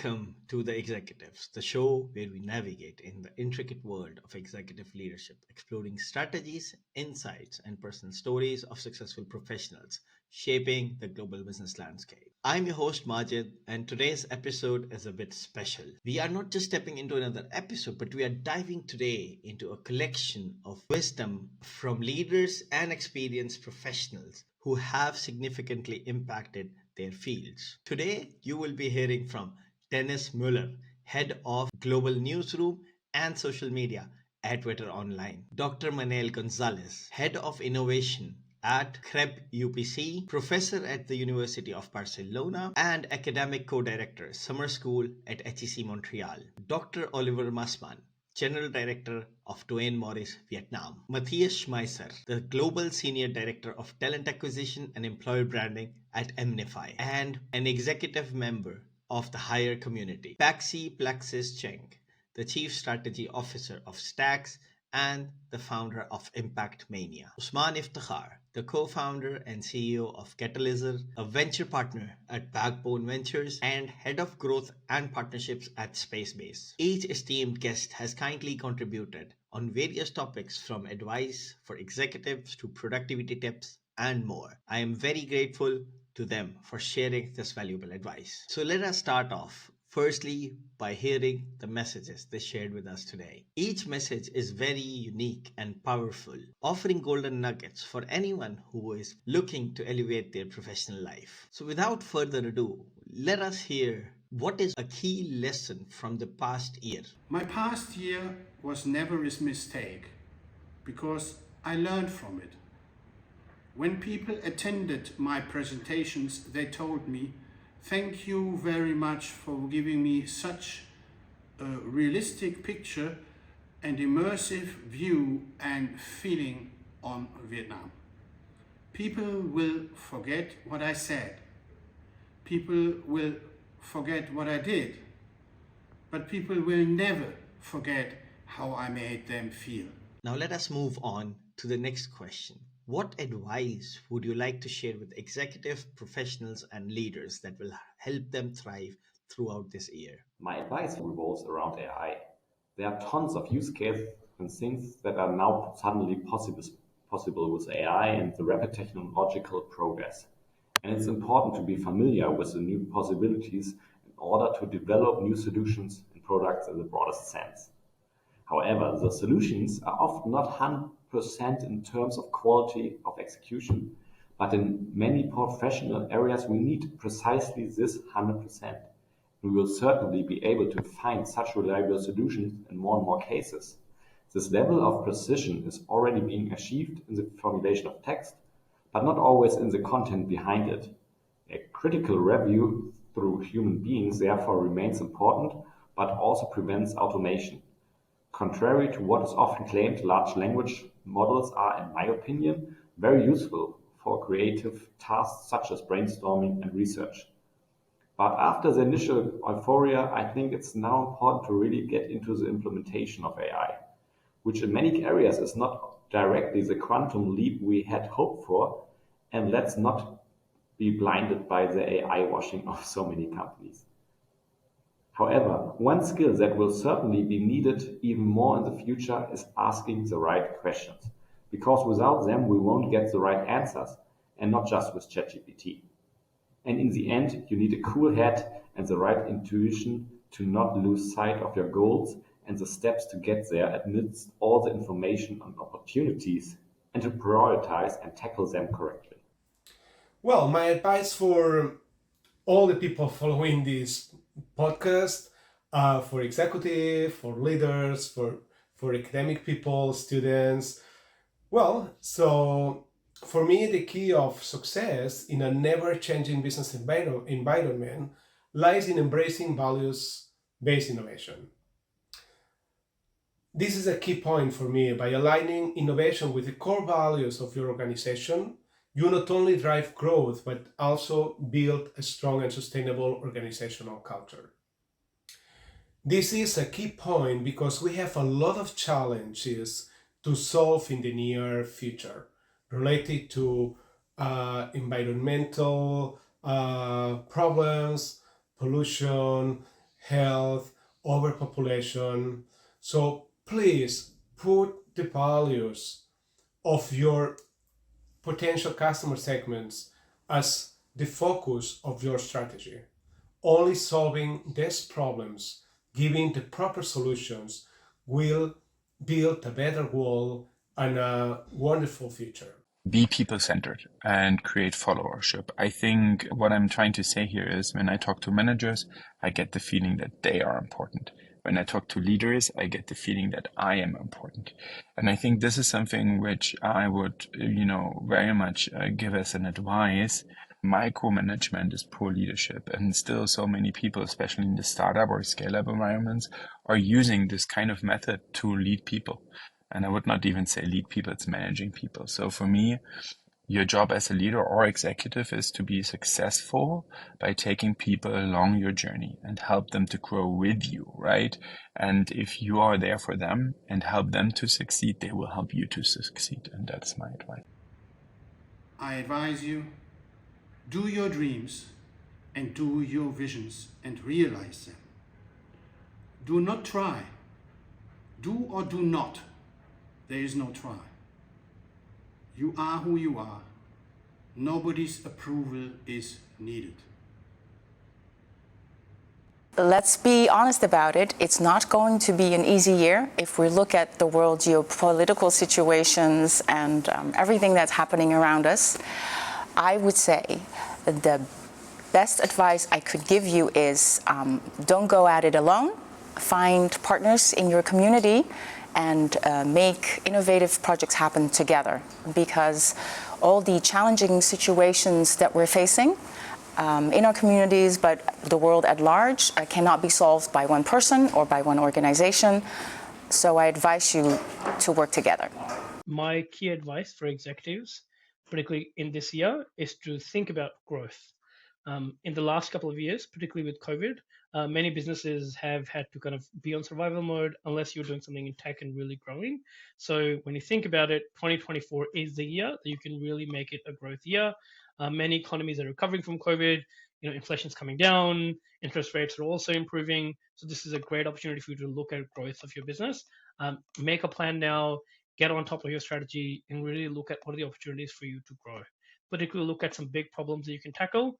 Welcome to The Executives, the show where we navigate in the intricate world of executive leadership, exploring strategies, insights, and personal stories of successful professionals shaping the global business landscape. I'm your host, Majid, and today's episode is a bit special. We are not just stepping into another episode, but we are diving today into a collection of wisdom from leaders and experienced professionals who have significantly impacted their fields. Today, you will be hearing from Denis Möller, head of global newsroom and social media at Twitter Online, Dr. Manuel Gonzalez, head of innovation at CREB UPC, professor at the University of Barcelona, and academic co-director, summer school at HEC Montreal, Dr. Oliver Massmann, General Director of Duane Morris Vietnam, Matthias Schmeisser, the Global Senior Director of Talent Acquisition and Employer Branding at Amnify, and an executive member of the higher community, Paxi Plaxis Cheng, the Chief Strategy Officer of Stacks and the founder of Impact Mania. Usman Iftikhar, the co-founder and CEO of Catalyzer, a venture partner at Backbone Ventures, and head of growth and partnerships at Spacebase. Each esteemed guest has kindly contributed on various topics from advice for executives to productivity tips and more. I am very grateful to them for sharing this valuable advice. So let us start off. Firstly, by hearing the messages they shared with us today. Each message is very unique and powerful, offering golden nuggets for anyone who is looking to elevate their professional life. So without further ado, let us hear what is a key lesson from the past year. My past year was never a mistake because I learned from it. When people attended my presentations, they told me, "Thank you very much for giving me such a realistic picture and immersive view and feeling on Vietnam." People will forget what I said. People will forget what I did. But people will never forget how I made them feel. Now let us move on to the next question. What advice would you like to share with executive professionals and leaders that will help them thrive throughout this year? My advice revolves around AI. There are tons of use cases and things that are now suddenly possible with AI and the rapid technological progress. And it's important to be familiar with the new possibilities in order to develop new solutions and products in the broadest sense. However, the solutions are often not 100% in terms of quality of execution, but in many professional areas we need precisely this 100%. We will certainly be able to find such reliable solutions in more and more cases. This level of precision is already being achieved in the formulation of text, but not always in the content behind it. A critical review through human beings therefore remains important, but also prevents automation. Contrary to what is often claimed, large language models are, in my opinion, very useful for creative tasks such as brainstorming and research. But after the initial euphoria, I think it's now important to really get into the implementation of AI, which in many areas is not directly the quantum leap we had hoped for, and let's not be blinded by the AI washing of so many companies. However, one skill that will certainly be needed even more in the future is asking the right questions, because without them we won't get the right answers, and not just with ChatGPT. And in the end, you need a cool head and the right intuition to not lose sight of your goals and the steps to get there amidst all the information and opportunities, and to prioritize and tackle them correctly. Well, my advice for all the people following this podcast, for executive, for leaders, for academic people, students. Well, so for me, the key of success in a never-changing business environment lies in embracing values-based innovation. This is a key point for me. By aligning innovation with the core values of your organization, you not only drive growth, but also build a strong and sustainable organizational culture. This is a key point because we have a lot of challenges to solve in the near future related to environmental problems, pollution, health, overpopulation. So please put the values of your potential customer segments as the focus of your strategy. Only solving these problems, giving the proper solutions, will build a better world and a wonderful future. Be people-centered and create followership. I think what I'm trying to say here is when I talk to managers, I get the feeling that they are important. When I talk to leaders, I get the feeling that I am important. And I think this is something which I would, very much give as an advice. Micromanagement is poor leadership, and still so many people, especially in the startup or scale-up environments, are using this kind of method to lead people. And I would not even say lead people, it's managing people. So for me, your job as a leader or executive is to be successful by taking people along your journey and help them to grow with you, right? And if you are there for them and help them to succeed, they will help you to succeed. And that's my advice. I advise you, do your dreams and do your visions and realize them. Do not try. Do or do not. There is no try. You are who you are. Nobody's approval is needed. Let's be honest about it. It's not going to be an easy year. If we look at the world geopolitical situations and everything that's happening around us, I would say the best advice I could give you is don't go at it alone. Find partners in your community and make innovative projects happen together, because all the challenging situations that we're facing in our communities, but the world at large, cannot be solved by one person or by one organization. So I advise you to work together. My key advice for executives, particularly in this year, is to think about growth. In the last couple of years, particularly with COVID, many businesses have had to kind of be on survival mode unless you're doing something in tech and really growing. So when you think about it, 2024 is the year that you can really make it a growth year. Many economies are recovering from COVID. Inflation's coming down, interest rates are also improving. So this is a great opportunity for you to look at growth of your business. Make a plan now, get on top of your strategy, and really look at what are the opportunities for you to grow. Particularly look at some big problems that you can tackle,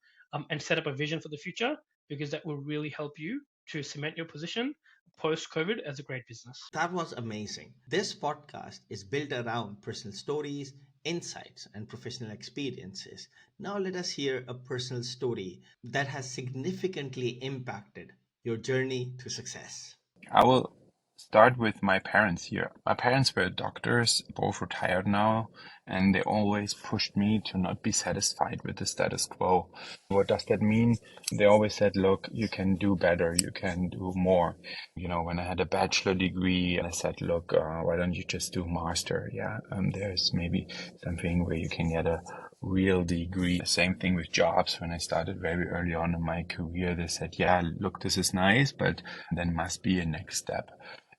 and set up a vision for the future, because that will really help you to cement your position post-COVID as a great business. That was amazing. This podcast is built around personal stories, insights, and professional experiences. Now let us hear a personal story that has significantly impacted your journey to success. I will start with my parents here. My parents were doctors, both retired now, and they always pushed me to not be satisfied with the status quo. What does that mean? They always said, look, you can do better, you can do more. When I had a bachelor degree, I said, look, why don't you just do master? Yeah, there's maybe something where you can get a real degree. Same thing with jobs. When I started very early on in my career, they said, yeah, look, this is nice, but there must be a next step.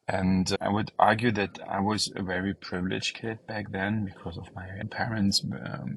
And I would argue that I was a very privileged kid back then because of my parents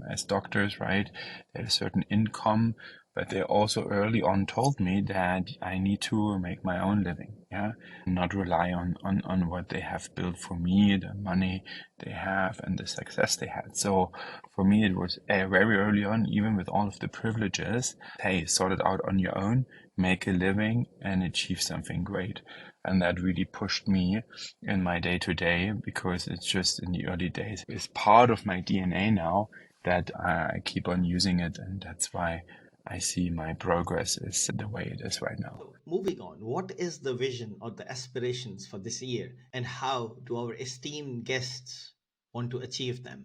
as doctors, right? They had a certain income, but they also early on told me that I need to make my own living, yeah, not rely on what they have built for me, the money they have and the success they had. So for me, it was very early on, even with all of the privileges, hey, sort it out on your own, make a living and achieve something great. And that really pushed me in my day-to-day, because it's just in the early days. It's part of my DNA now that I keep on using it. And that's why I see my progress is the way it is right now. Moving on, what is the vision or the aspirations for this year, and how do our esteemed guests want to achieve them?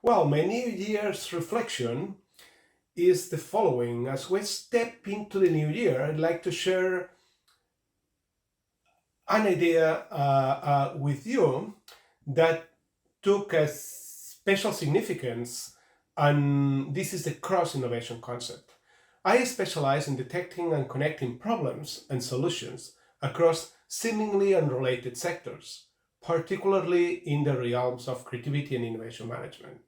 Well, my New Year's reflection is the following. As we step into the new year, I'd like to share an idea with you that took a special significance, and this is the cross-innovation concept. I specialize in detecting and connecting problems and solutions across seemingly unrelated sectors, particularly in the realms of creativity and innovation management.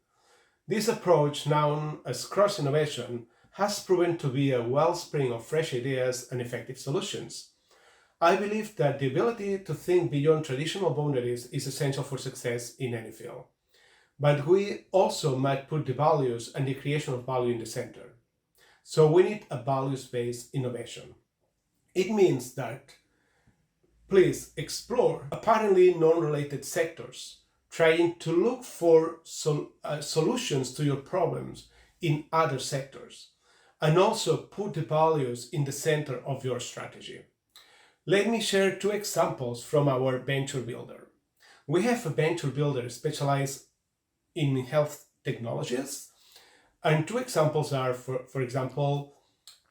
This approach, known as cross-innovation, has proven to be a wellspring of fresh ideas and effective solutions. I believe that the ability to think beyond traditional boundaries is essential for success in any field. But we also might put the values and the creation of value in the center. So we need a values-based innovation. It means that please explore apparently non-related sectors, trying to look for solutions to your problems in other sectors, and also put the values in the center of your strategy. Let me share two examples from our venture builder. We have a venture builder specialized in health technologies, and two examples are, for example,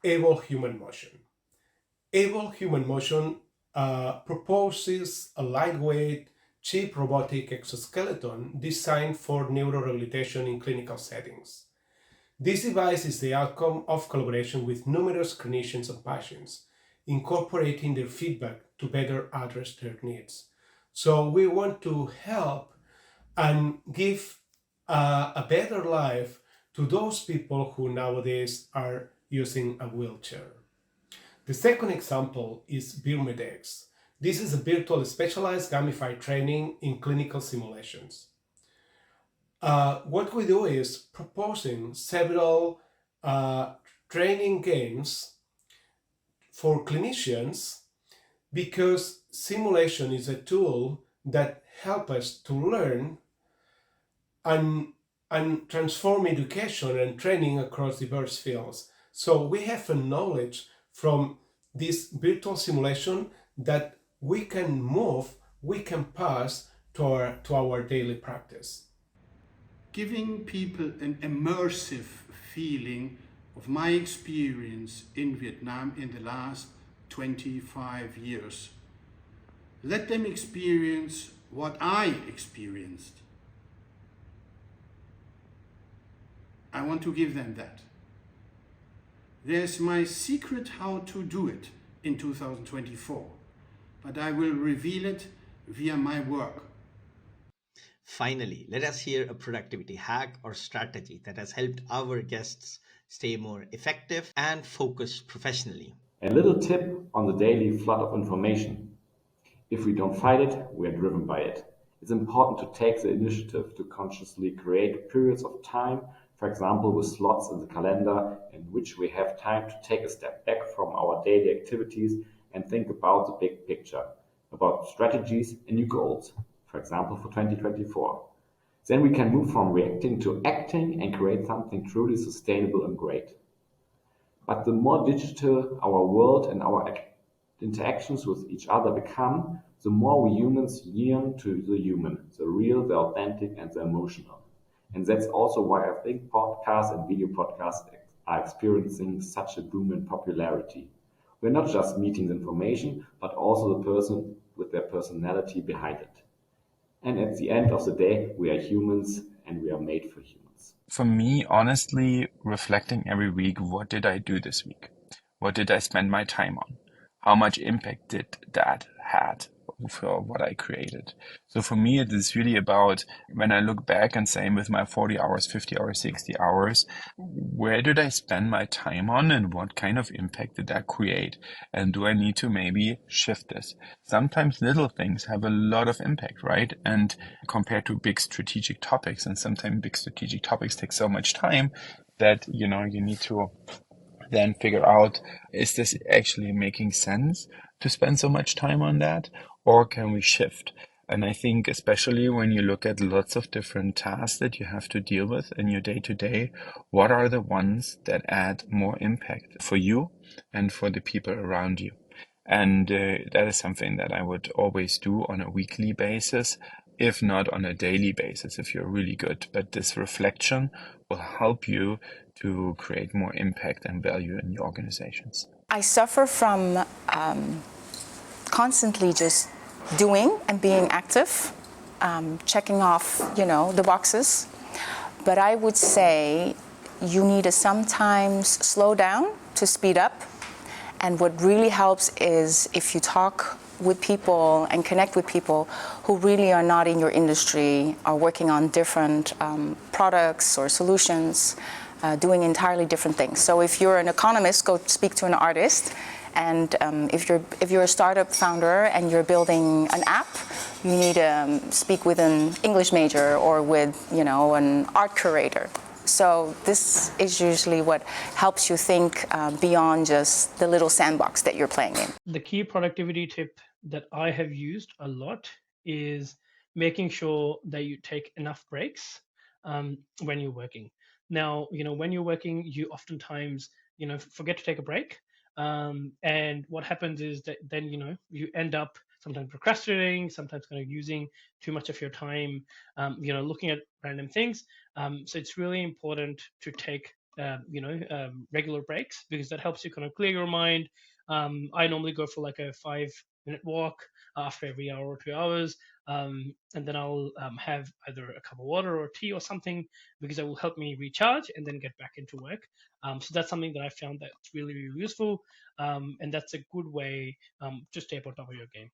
Able Human Motion. Able Human Motion proposes a lightweight, cheap robotic exoskeleton designed for neurorehabilitation in clinical settings. This device is the outcome of collaboration with numerous clinicians and patients, incorporating their feedback to better address their needs. So we want to help and give a better life to those people who nowadays are using a wheelchair. The second example is BirMedX. This is a virtual specialized gamified training in clinical simulations. What we do is proposing several training games for clinicians, because simulation is a tool that helps us to learn and transform education and training across diverse fields. So we have a knowledge from this virtual simulation that we can move, we can pass to our daily practice. Giving people an immersive feeling of my experience in Vietnam in the last 25 years. Let them experience what I experienced. I want to give them that. There's my secret how to do it in 2024, but I will reveal it via my work. Finally, let us hear a productivity hack or strategy that has helped our guests stay more effective and focused professionally. A little tip on the daily flood of information. If we don't fight it, we are driven by it. It's important to take the initiative to consciously create periods of time, for example with slots in the calendar in which we have time to take a step back from our daily activities and think about the big picture, about strategies and new goals, for example for 2024. Then we can move from reacting to acting and create something truly sustainable and great. But the more digital our world and our interactions with each other become, the more we humans yearn to the human, the real, the authentic, and the emotional. And that's also why I think podcasts and video podcasts are experiencing such a boom in popularity. We're not just meeting the information, but also the person with their personality behind it. And at the end of the day, we are humans and we are made for humans. For me, honestly, reflecting every week, what did I do this week? What did I spend my time on? How much impact did that had for what I created? So for me, it is really about when I look back and say with my 40 hours, 50 hours, 60 hours, where did I spend my time on and what kind of impact did that create? And do I need to maybe shift this? Sometimes little things have a lot of impact, right? And compared to big strategic topics, and sometimes big strategic topics take so much time that, you need to then figure out, is this actually making sense to spend so much time on that, or can we shift? And I think especially when you look at lots of different tasks that you have to deal with in your day-to-day, what are the ones that add more impact for you and for the people around you? And that is something that I would always do on a weekly basis, if not on a daily basis, if you're really good. But this reflection will help you to create more impact and value in your organizations. I suffer from constantly just doing and being active, checking off, the boxes. But I would say you need to sometimes slow down to speed up. And what really helps is if you talk with people and connect with people who really are not in your industry, are working on different products or solutions, doing entirely different things. So if you're an economist, go speak to an artist And if you're a startup founder and you're building an app, you need to speak with an English major or with, an art curator. So this is usually what helps you think beyond just the little sandbox that you're playing in. The key productivity tip that I have used a lot is making sure that you take enough breaks when you're working. Now, when you're working, you oftentimes, forget to take a break. And what happens is that then, you end up sometimes procrastinating, sometimes kind of using too much of your time, looking at random things. So it's really important to take, regular breaks, because that helps you kind of clear your mind. I normally go for like a 5-minute walk after every hour or 2 hours. And then I'll have either a cup of water or tea or something, because it will help me recharge and then get back into work. So that's something that I found that's really, really useful. And that's a good way to stay up on top of your game.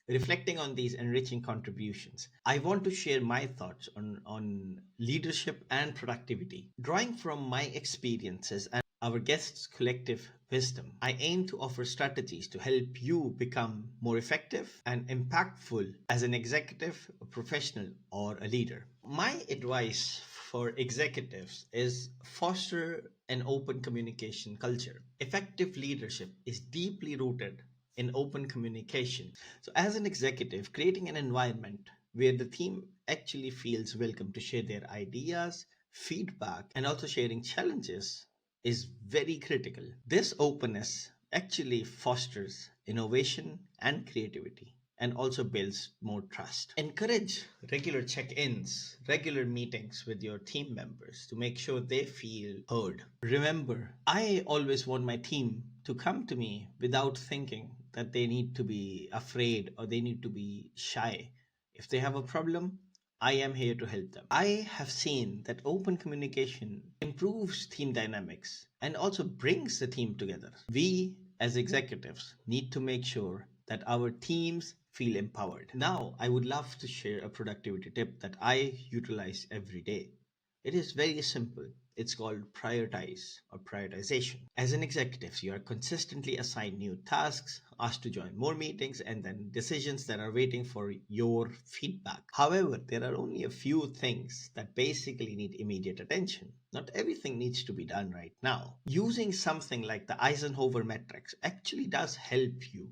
Reflecting on these enriching contributions, I want to share my thoughts on leadership and productivity. Drawing from my experiences and our guests' collective wisdom, I aim to offer strategies to help you become more effective and impactful as an executive, a professional, or a leader. My advice for executives is foster an open communication culture. Effective leadership is deeply rooted in open communication. So, as an executive, creating an environment where the team actually feels welcome to share their ideas, feedback, and also sharing challenges is very critical. This openness actually fosters innovation and creativity and also builds more trust. Encourage regular check ins, regular meetings with your team members to make sure they feel heard. Remember, I always want my team to come to me without thinking that they need to be afraid or they need to be shy. If they have a problem, I am here to help them. I have seen that open communication improves team dynamics and also brings the team together. We, as executives, need to make sure that our teams feel empowered. Now, I would love to share a productivity tip that I utilize every day. It is very simple. It's called prioritize or prioritization. As an executive, you are consistently assigned new tasks, asked to join more meetings, and then decisions that are waiting for your feedback. However, there are only a few things that basically need immediate attention. Not everything needs to be done right now. Using something like the Eisenhower Matrix actually does help you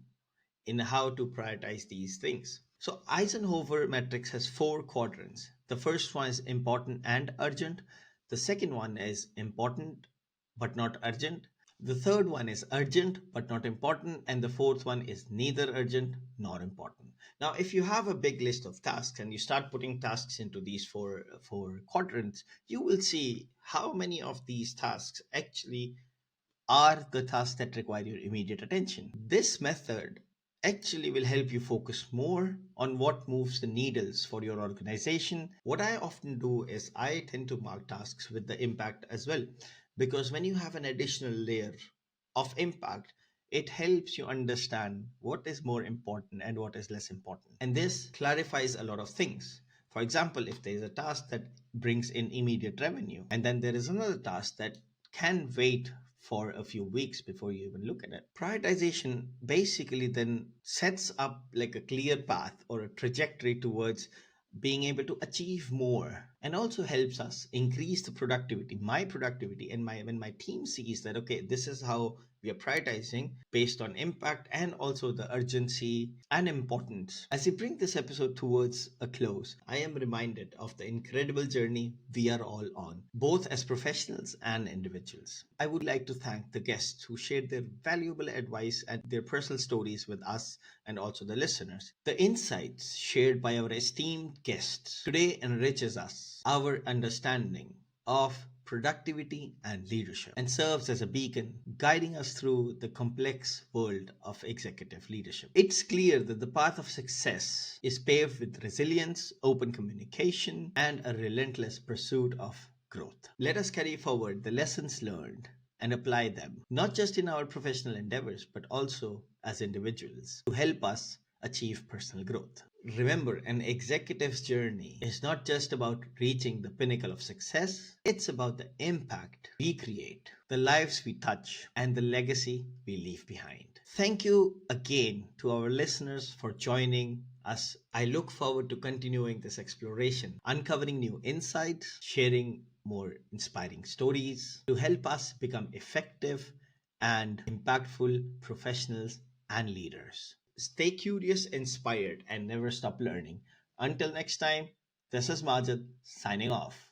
in how to prioritize these things. So Eisenhower matrix has four quadrants. The first one is important and urgent. The second one is important but not urgent. The third one is urgent but not important. And the fourth one is neither urgent nor important. Now, if you have a big list of tasks and you start putting tasks into these four quadrants, you will see how many of these tasks actually are the tasks that require your immediate attention. This method actually will help you focus more on what moves the needles for your organization. What I often do is I tend to mark tasks with the impact as well, because when you have an additional layer of impact, it helps you understand what is more important and what is less important. And this clarifies a lot of things. For example, if there is a task that brings in immediate revenue, and then there is another task that can wait for a few weeks before you even look at it. Prioritization basically then sets up like a clear path or a trajectory towards being able to achieve more, and also helps us increase the productivity, my productivity, and my when my team sees that okay, this is how we are prioritizing based on impact and also the urgency and importance. As we bring this episode towards a close, I am reminded of the incredible journey we are all on, both as professionals and individuals. I would like to thank the guests who shared their valuable advice and their personal stories with us and also the listeners. The insights shared by our esteemed guests today enriches us, our understanding of productivity and leadership, and serves as a beacon guiding us through the complex world of executive leadership. It's clear that the path of success is paved with resilience, open communication, and a relentless pursuit of growth. Let us carry forward the lessons learned and apply them, not just in our professional endeavors, but also as individuals to help us achieve personal growth. Remember, an executive's journey is not just about reaching the pinnacle of success, it's about the impact we create, the lives we touch, and the legacy we leave behind. Thank you again to our listeners for joining us. I look forward to continuing this exploration, uncovering new insights, sharing more inspiring stories to help us become effective and impactful professionals and leaders. Stay curious, inspired, and never stop learning. Until next time, this is Majid signing off.